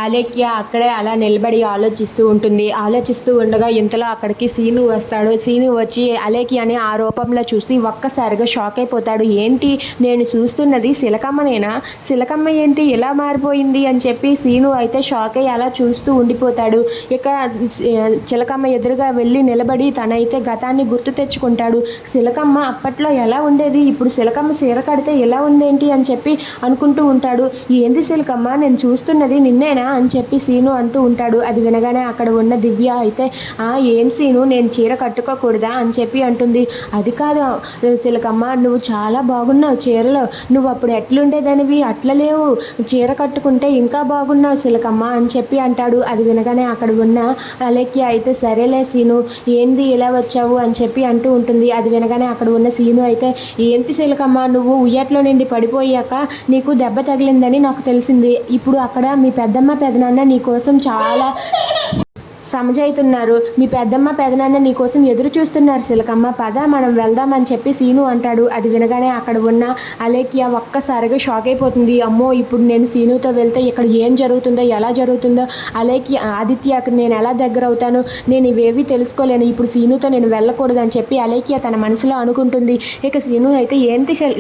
అలేఖ్య అక్కడే అలా నిలబడి ఆలోచిస్తూ ఉండగా ఇంతలో అక్కడికి సీను వస్తాడు. సీను వచ్చి అలేఖ్యని ఆ రూపంలో చూసి ఒక్కసారిగా షాక్ అయిపోతాడు. ఏంటి నేను చూస్తున్నది శిలకమ్మనేనా? శిలకమ్మ ఏంటి ఇలా మారిపోయింది అని చెప్పి సీను అయితే షాక్ అయ్యి అలా చూస్తూ ఉండిపోతాడు. ఇక చిలకమ్మ ఎదురుగా వెళ్ళి నిలబడి తనైతే గతాన్ని గుర్తు తెచ్చుకుంటాడు. శిలకమ్మ అప్పట్లో ఎలా ఉండేది, ఇప్పుడు శిలకమ్మ చీర కడితే ఎలా ఉందేంటి అని చెప్పి అనుకుంటూ ఉంటాడు. ఏంది శిలకమ్మ, నేను చూస్తున్నది నిన్నేనా అని చెప్పి సీను అంటూ ఉంటాడు. అది వినగానే అక్కడ ఉన్న దివ్య అయితే ఏం సీను, నేను చీర కట్టుకోకూడదా అని చెప్పి అంటుంది. అది కాదు శిలకమ్మ, నువ్వు చాలా బాగున్నావు చీరలో, నువ్వు అప్పుడు ఎట్లుండేదానివి అట్లా లేవు, చీర కట్టుకుంటే ఇంకా బాగున్నావు శిలకమ్మ అని చెప్పి అంటాడు. అది వినగానే అక్కడ ఉన్న అలేఖ్య అయితే సరేలే సీను, ఏంది ఇలా వచ్చావు అని చెప్పి అంటూ ఉంటుంది. అది వినగానే అక్కడ ఉన్న సీను అయితే ఏంటి శిలకమ్మ, నువ్వు ఉయ్యట్లో నుండి పడిపోయాక నీకు దెబ్బ తగిలిందని నాకు తెలిసింది. ఇప్పుడు అక్కడ మీ పెద్దమ్మ పెదనాన్న నీ కోసం చాలా సమజైతున్నారు. మీ పెద్దమ్మ పెదనాన్న నీ కోసం ఎదురు చూస్తున్నారు శిలకమ్మ, పద మనం వెళ్దామని చెప్పి సీను అంటాడు. అది వినగానే అక్కడ ఉన్న అలేఖ్య ఒక్కసారిగా షాక్ అయిపోతుంది. అమ్మో, ఇప్పుడు నేను సీనుతో వెళ్తే ఇక్కడ ఏం జరుగుతుందో ఎలా జరుగుతుందో, ఆదిత్యకి నేను ఎలా దగ్గర అవుతాను, నేను ఇవేవి తెలుసుకోలేను, ఇప్పుడు సీనుతో నేను వెళ్ళకూడదు అని చెప్పి అలేఖ్య తన మనసులో అనుకుంటుంది. ఇక సీను అయితే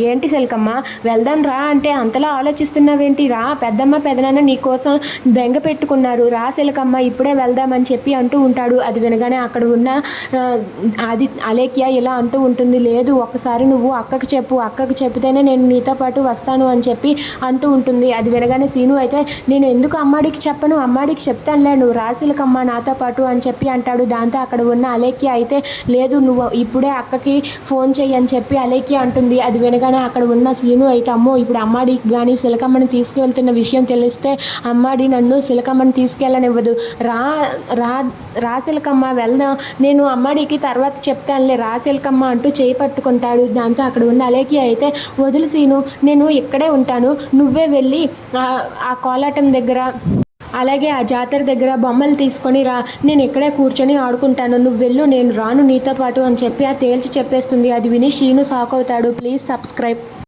ఏంటి శిలకమ్మ, వెళ్దాం రా అంటే అంతలా ఆలోచిస్తున్నావేంటి, రా పెద్దమ్మ పెదనాన్న నీ కోసం బెంగ పెట్టుకున్నారు, రా శిలకమ్మ ఇప్పుడే వెళ్దామని చెప్పి అంటూ ఉంటాడు. అది వినగానే అక్కడ ఉన్న అలేఖ్య ఇలా అంటూ ఉంటుంది. లేదు, ఒక్కసారి నువ్వు అక్కకి చెప్తేనే నేను నీతో పాటు వస్తాను అని చెప్పి అంటూ ఉంటుంది. అది వినగానే సీను అయితే నేను ఎందుకు అమ్మాడికి చెప్పను, అమ్మాడికి చెప్తానులే, నువ్వు రాసిలకమ్మ నాతో పాటు అని చెప్పి అంటాడు. దాంతో అక్కడ ఉన్న అలేఖ్య అయితే లేదు, నువ్వు ఇప్పుడే అక్కకి ఫోన్ చెయ్యి అని చెప్పి అలేఖ్య అంటుంది. అది వినగానే అక్కడ ఉన్న సీను అయితే అమ్మో, ఇప్పుడు అమ్మాడికి కానీ సిలకమ్మని తీసుకువెళ్తున్న విషయం తెలిస్తే అమ్మాడి నన్ను సిలకమ్మని తీసుకెళ్ళనివ్వదు, రాసిలకమ్మ వెళ్దాం, నేను అమ్మాడికి తర్వాత చెప్తానులే రాసిలకమ్మ అంటూ చేయి పట్టుకుంటాడు. దాంతో అక్కడ ఉన్న అలేఖ్య అయితే వదిలి సీను, నేను ఇక్కడే ఉంటాను, నువ్వే వెళ్ళి ఆ కోలాటం దగ్గర అలాగే ఆ జాతర దగ్గర బొమ్మలు తీసుకొని రా, నేను ఇక్కడే కూర్చొని ఆడుకుంటాను, నువ్వు వెళ్ళు, నేను రాను నీతో పాటు అని చెప్పి తేల్చి చెప్పేస్తుంది. అది విని షీను షాక్ అవుతాడు. Please subscribe.